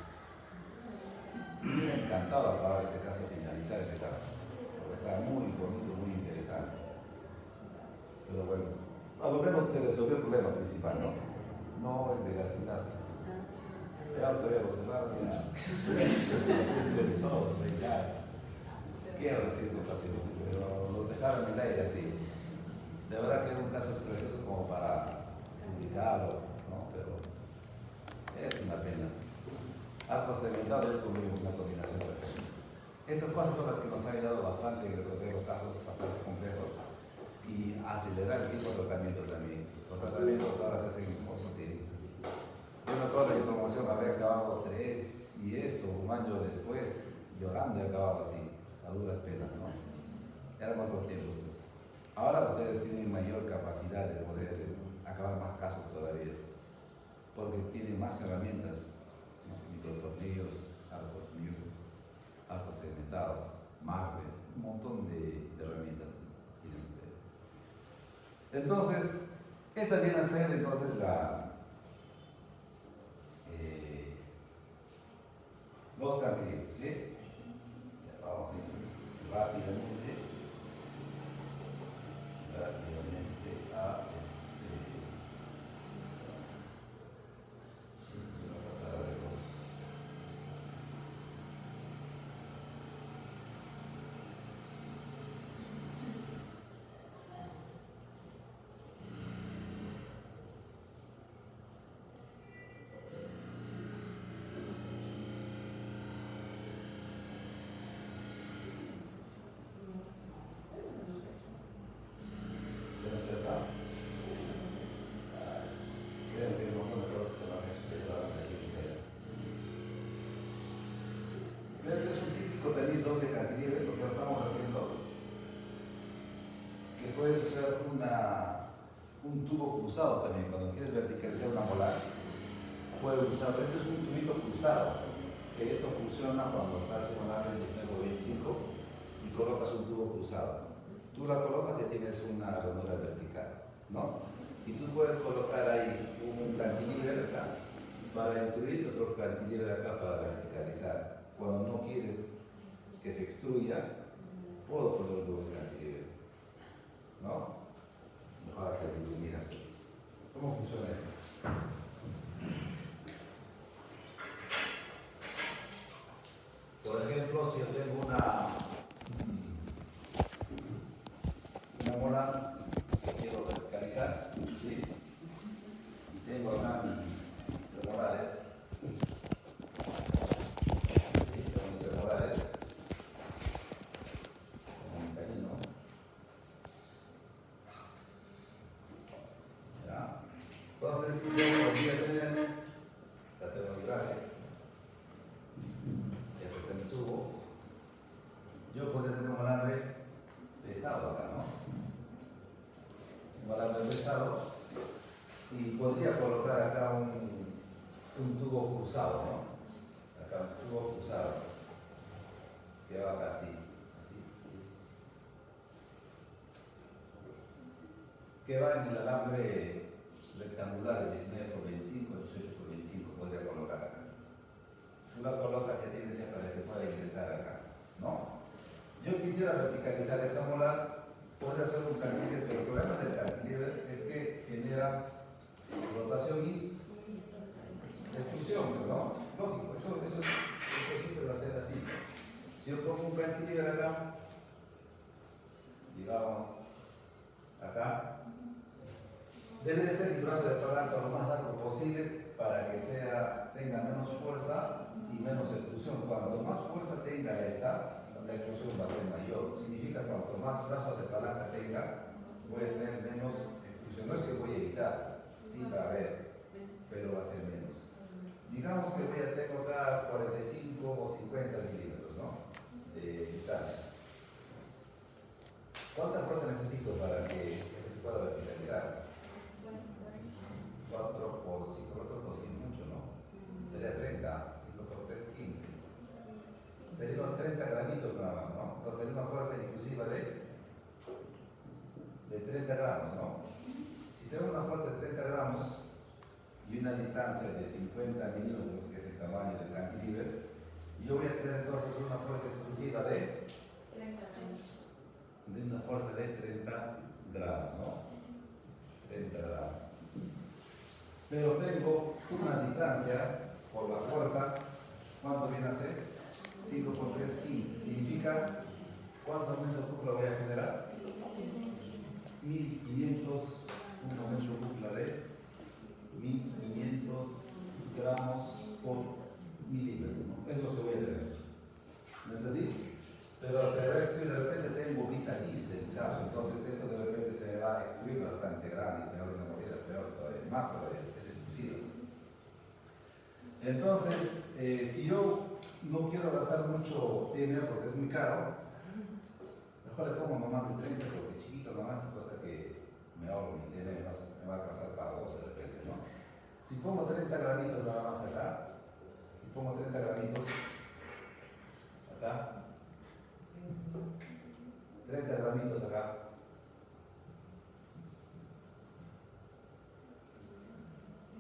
Me hubiera encantado acabar este caso, finalizar este caso, porque está muy bonito, muy interesante. Pero bueno, a lo menos se resolvió el problema principal, ¿no? No el de la sintaxis. Ya todavía lo cerraron, ya. No, ya. Quiero decir eso fácil, pero los dejaron en el aire así. De verdad que es un caso precioso como para indicarlo, ¿no? Pero es una pena. Arco segmentado es como una combinación perfecta. Estas cosas son las que nos han ayudado bastante en resolver los casos bastante complejos y acelerar el tipo de tratamiento también. Los tratamientos ahora se hacen en poco tiempo. Yo me acuerdo en promoción había acabado 3 y eso, un año después, llorando y acababa así, a duras penas, ¿no? Eran otros tiempos. Ahora ustedes tienen mayor capacidad de poder haga más casos todavía, porque tiene más herramientas, ¿no? Microtornillos, arcos segmentados, marble, un montón de herramientas tienen ustedes. Entonces, esa viene a ser entonces los cantilevers, ¿sí? Ya vamos a ir rápidamente a también doble cantilever, lo que estamos haciendo, que puedes usar un tubo cruzado también, cuando quieres verticalizar una molar, puedes usar, este es un tubito cruzado, que esto funciona cuando estás en un área de 25 y colocas un tubo cruzado. Tú la colocas y tienes una ranura vertical, ¿no? Y tú puedes colocar ahí un cantilever acá para incluir otro cantilever acá para verticalizar. Cuando no quieres que se extruya, puedo poner un doble cantilever, ¿no? Mejor que mira. ¿Cómo funciona esto? Por ejemplo, si yo tengo una mola que quiero verticalizar, ¿sí? Y tengo acá mis premolares, entonces, yo podría tener la termovibraje, este está mi tubo, yo podría tener un alambre pesado acá, ¿no? Un alambre pesado, y podría colocar acá un tubo cruzado, ¿no? Acá un tubo cruzado, que va acá así, que va en el alambre rectangular de 19 por 25, 18 por 25, podría colocar acá. Tú la colocas y tienes para que pueda ingresar acá, ¿no? Yo quisiera verticalizar esta molar, podría hacer un cantilever, pero el problema del cantilever es que genera rotación y extrusión, ¿no? Lógico, eso siempre va a ser así. Si yo pongo un cantilever acá, digamos, acá, debe de ser mi brazo de palanca lo más largo posible para que tenga menos fuerza y menos extrusión. Cuanto más fuerza tenga la extrusión va a ser mayor. Significa cuanto más brazos de palanca tenga, voy a tener menos extrusión. No es que voy a evitar, sí va a haber, pero va a ser menos. Digamos que tengo acá 45 o 50 milímetros, ¿no? De distancia. ¿Cuánta fuerza necesito para que se pueda verticalizar? 4 por 5 por 2 es mucho, ¿no? Sería 30, 5 por 3, 15. Serían unos 30 gramitos nada más, ¿no? Entonces sería una fuerza inclusiva de 30 gramos, ¿no? Si tengo una fuerza de 30 gramos y una distancia de 50 milímetros, que es el tamaño del cantilever, yo voy a tener entonces una fuerza exclusiva de 30 gramos. De una fuerza de 30 gramos, ¿no? 30 gramos. Pero tengo una distancia por la fuerza, ¿cuánto viene a ser? 5 por 3, 15. Significa, ¿cuánto metros cúpula voy a generar? 1500, un momento cúpula de 1500 gramos por milímetro, ¿no? Es lo que voy a tener. ¿No es así? Pero se va a extruir, de repente tengo vis a vis el caso, entonces esto de repente se va a extruir bastante grande y se abre una moneda peor todavía, más todavía, es exclusiva. Entonces, si yo no quiero gastar mucho dinero porque es muy caro, mejor le pongo no más de 30 porque chiquito nomás, cosa que me ahorro mi dinero, me va a alcanzar para 2 Si pongo 30 gramitos nada más acá, si pongo 30 gramitos acá, 30 gramitos acá,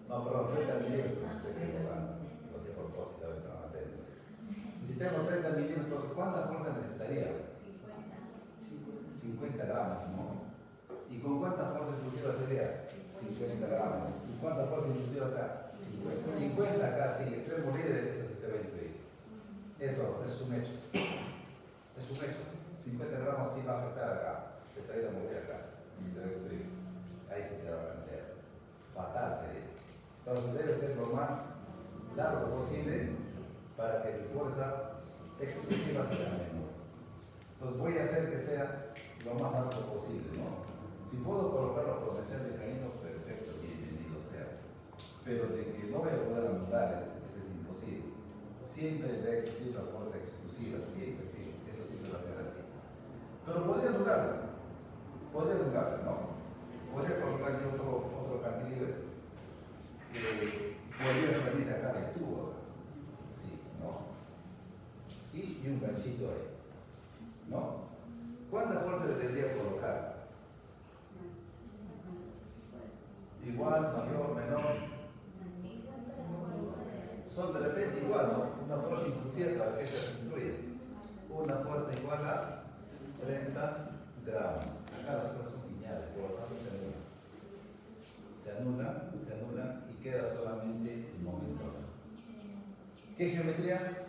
no, perdón, 30 milímetros, no estoy equivocando, lo hacía a propósito, a veces estaban atentos. Si tengo 30 milímetros, ¿cuánta fuerza necesitaría? 50 gramos, ¿no? ¿Y con cuánta fuerza exclusiva sería? 50 gramos. ¿Y cuánta fuerza inclusiva acá? 50 acá, sí, extremo libre, esta sí te va a incluir. Eso es un hecho. Es un hecho. 50 gramos sí va a afectar acá. Se te va a ir a mover acá. Y se te va a destruir. Ahí se te va a meter. Fatal sería. Entonces debe ser lo más largo posible para que mi fuerza exclusiva sea menor. Entonces voy a hacer que sea lo más largo posible, ¿no? Si puedo colocarlo por mecer de canino, perfecto, bienvenido sea. Pero de que no voy a poder anular, eso es imposible. Siempre debe existir una fuerza exclusiva, siempre, sí, eso siempre va a ser así. Pero podría anularlo, ¿no? Podría colocar yo otro cantilever que podría salir acá del tubo, sí, ¿no? Y un ganchito ahí, ¿no? ¿Cuánta fuerza le debería colocar? Igual, mayor, menor. Son de repente igual, ¿no? Una fuerza inclusiva para que esta se incluya. Una fuerza igual a 30 gramos. Acá las fuerzas son lineales, por lo tanto se anulan y queda solamente el momento. ¿Qué geometría?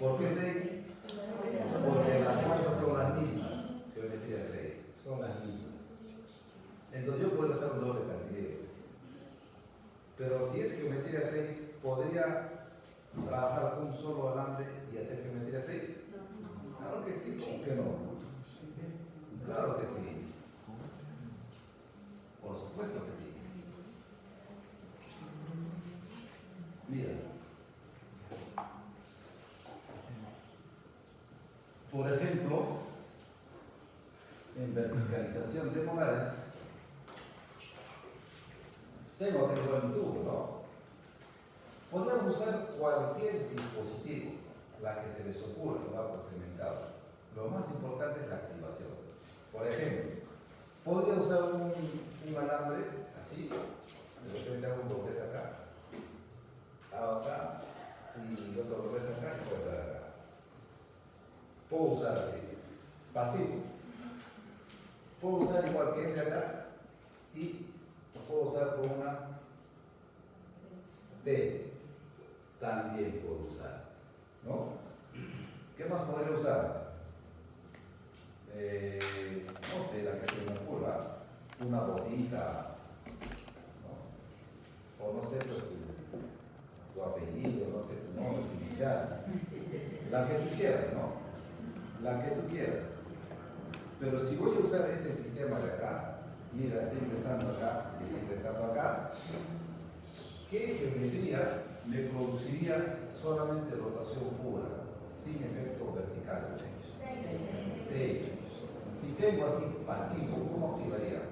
¿Por qué 6? Porque las fuerzas son las mismas. Geometría 6. Son las mismas. Entonces yo puedo hacer un doble cantilever. Pero si es geometría 6, ¿podría trabajar un solo alambre y hacer geometría 6? Claro que sí, ¿por qué no? Claro que sí. Por supuesto que sí. Mira. Por ejemplo, en verticalización de modales, tengo que llevar un tubo, ¿no? Podríamos usar cualquier dispositivo, la que se les ocurra, lo va por cementado. Lo más importante es la activación. Por ejemplo, podría usar un alambre así, de repente hago un doblez acá, hago acá, y otro doblez acá y puedo dar acá. Puedo usar así, pasivo. Puedo usar igual que este acá y puedo usar con una T. También puedo usar, ¿no? ¿Qué más podría usar? No sé, la que se me ocurra, una botita, ¿no? O no sé, pues, tu apellido, no sé, tu nombre inicial, la que tú quieras, ¿no? La que tú quieras. Pero si voy a usar este sistema de acá, mira, estoy ingresando acá, estoy ingresando acá, ¿qué geometría me produciría solamente rotación pura, sin efecto vertical? 6. Si tengo así pasivo, ¿cómo activaría?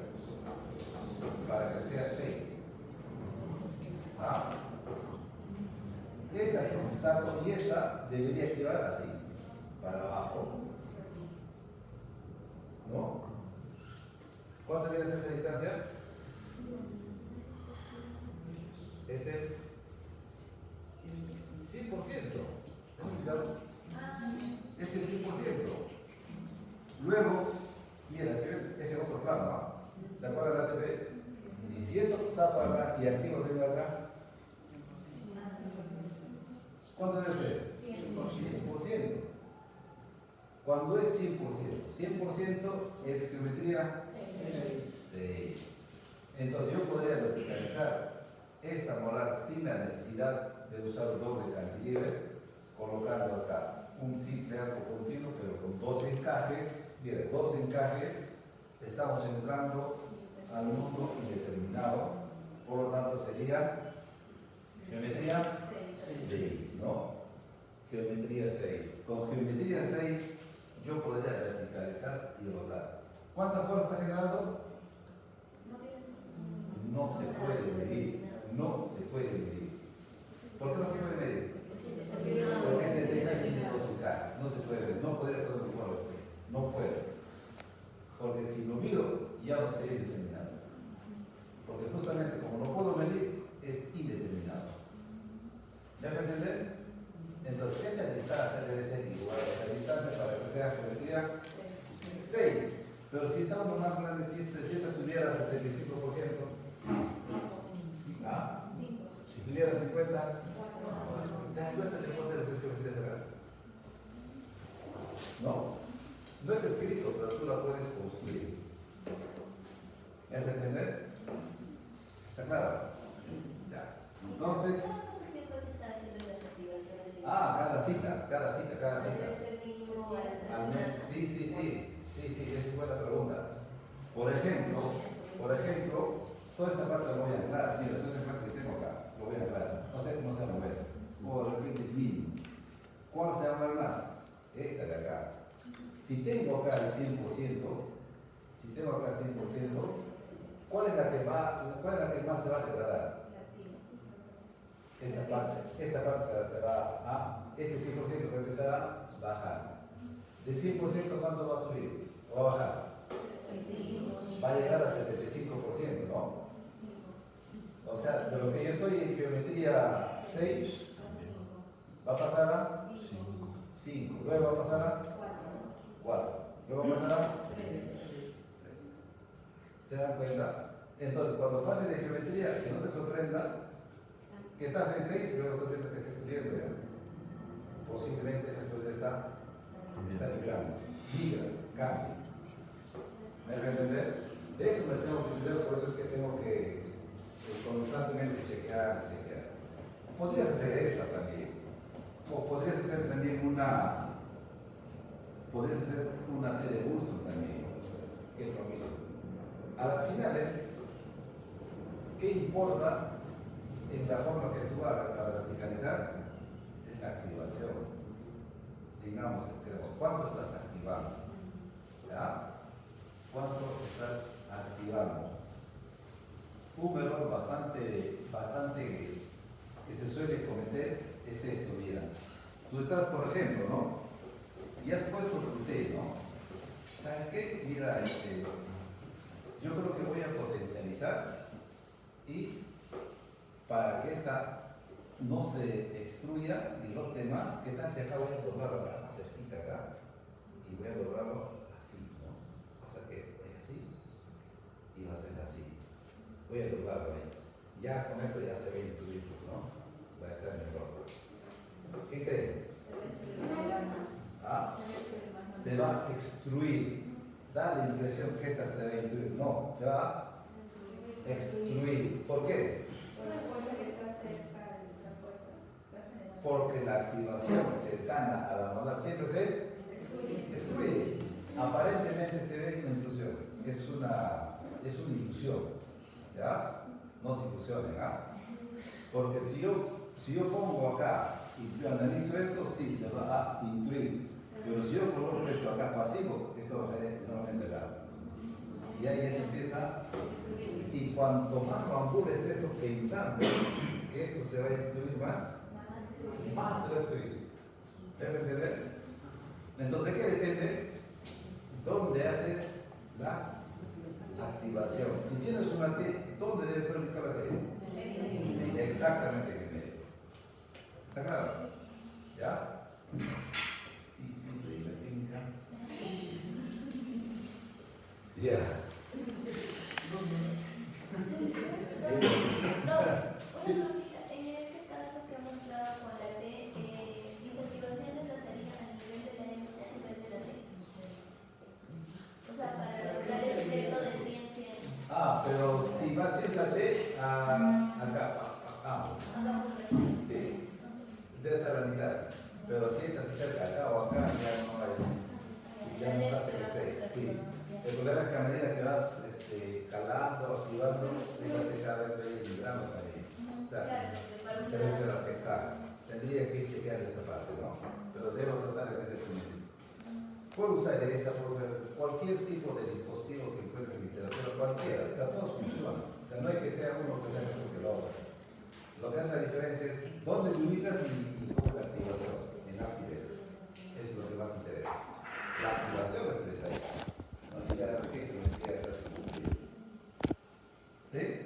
Para que sea 6. ¿Ah? Esta que saco y esta debería activar así, para abajo. ¿No? ¿Cuánto viene a ser esa distancia? Es el 100%. Es el 100%. Luego, mira, ese es otro plano, ¿no? ¿Se acuerdan de la ATP? Y si esto saco acá y activo de acá, ¿cuánto debe ser? 100%. Cuando es 100%, 100% es geometría 6. Entonces yo podría verticalizar esta molar sin la necesidad de usar un doble cantilever, colocando acá un simple arco continuo, pero con 2 encajes. Bien, 2 encajes, estamos entrando al mundo indeterminado, por lo tanto sería geometría 6, ¿no? Geometría 6. Con geometría 6 yo podría verticalizar y rotar. ¿Cuánta fuerza está generando? No se puede medir. no se puede medir. ¿Por qué no se puede medir? Porque es determinado sin cajas, no se puede medir, no podría poner un cuadro así, no puedo. Porque si lo mido, ya no sería indeterminado. Porque justamente como no puedo medir, es indeterminado. ¿Ya me entienden? Entonces, esta distancia debe ser igual a esta distancia para que sea geometría 6. Pero si está uno más grande, si esta tuviera 75%, ¿ah? Si tuviera 50%, ¿te das cuenta que puedo hacer el ejercicio que quieres sacar? No, no está escrito, pero tú la puedes construir. ¿Me hace entender? ¿Está claro? Ya. Entonces, ¿Cuánto tiempo hay que estar haciendo las activaciones? cada cita. ¿Debe ser mínimo a las 3 Al mes, semanas? sí, esa es buena pregunta. Por ejemplo, toda esta parte la voy a anclar. Mira, toda esta parte que tengo acá, lo voy a anclar. No sé cómo se va a mover. O de repente es mínimo. ¿Cuál se va a mover más? Esta de acá. Si tengo acá el 100%, ¿cuál es la que más se va a degradar? Esta parte se va a, este 100% va a empezar a bajar. ¿De 100% cuánto va a subir? ¿O va a bajar? Va a llegar al 75%, ¿no? O sea, de lo que yo estoy en geometría 6, va a pasar a 5, luego va a pasar a 4, luego va a pasar a 3. ¿Se dan cuenta? Entonces, cuando pases de geometría, que no te sorprenda que estás en 6 y luego estás viendo que estás estudiando ya. Posiblemente esa geometría está migrando. Cambia. ¿Me dejan entender? De eso me tengo que entender, por eso es que tengo que constantemente chequear. Podrías hacer esta también. O podrías hacer también una T de gusto también, que es lo mismo. A las finales, ¿qué importa en la forma que tú hagas para verticalizar? Es la activación. Digamos, ¿cuánto estás activando? ¿Ya? ¿Cuánto estás activando? Un error bastante que se suele cometer es esto, mira. Tú estás, por ejemplo, ¿no? Y has puesto tu T, ¿no? ¿Sabes qué? Mira, yo creo que voy a potencializar y para que esta no se extruya y los demás, ¿qué tal si acá voy a doblarlo acá, más cerquita acá? Y voy a doblarlo así, ¿no? O sea que voy así y va a ser así. Voy a doblarlo ahí. Ya con esto ya se ve intuido, ¿no? Va a estar mejor. ¿Qué creen? Se va a extruir. Da la impresión que esta se va a extruir. No, se va a extruir. ¿Por qué? Porque la activación cercana a la modal siempre se extruye. Aparentemente se ve una intrusión. Es una ilusión. ¿Ya? No se ilusionen. Porque si yo pongo acá y yo analizo esto, sí se va a intuir. Pero si yo coloco esto acá pasivo, esto va a ser enormemente largo. Y ahí esto empieza. Y cuanto más bambures esto pensando que esto se va a intuir más se va a intuir. ¿Debe entender? Entonces, ¿de qué depende? ¿Dónde haces la activación? Si tienes una T, ¿dónde debe estar ubicada la T? Exactamente en el medio. ¿Está claro? ¿Ya? Sí, la finca. Ya. En ese caso que hemos mostrado con la T, mis activaciones las haría a nivel de la MC, a nivel de la C. O sea, para lograr el efecto de 100. Pero si va a ser la T, acá. Sí, debe estar a la mitad. Pero si esta se acerca acá o acá, ya no estás en el 6. Sí. El problema es que a medida que vas calando, activando, esa T cada vez va a ir migrando también. O sea, se ve ser exacto. Tendría que chequear esa parte, ¿no? Pero debo tratar de hacer ese mismo. Puedo usar esta por cualquier tipo de dispositivo que encuentres en literatura, cualquiera. O sea, todos funcionan. O sea, no hay que sea uno que sea mejor que el otro. Lo que hace la diferencia es dónde te ubicas y cómo es la activación en alto nivel. Eso es lo que más interesa. La activación es el detalle. No llegar a que no quieras hacer. ¿Sí?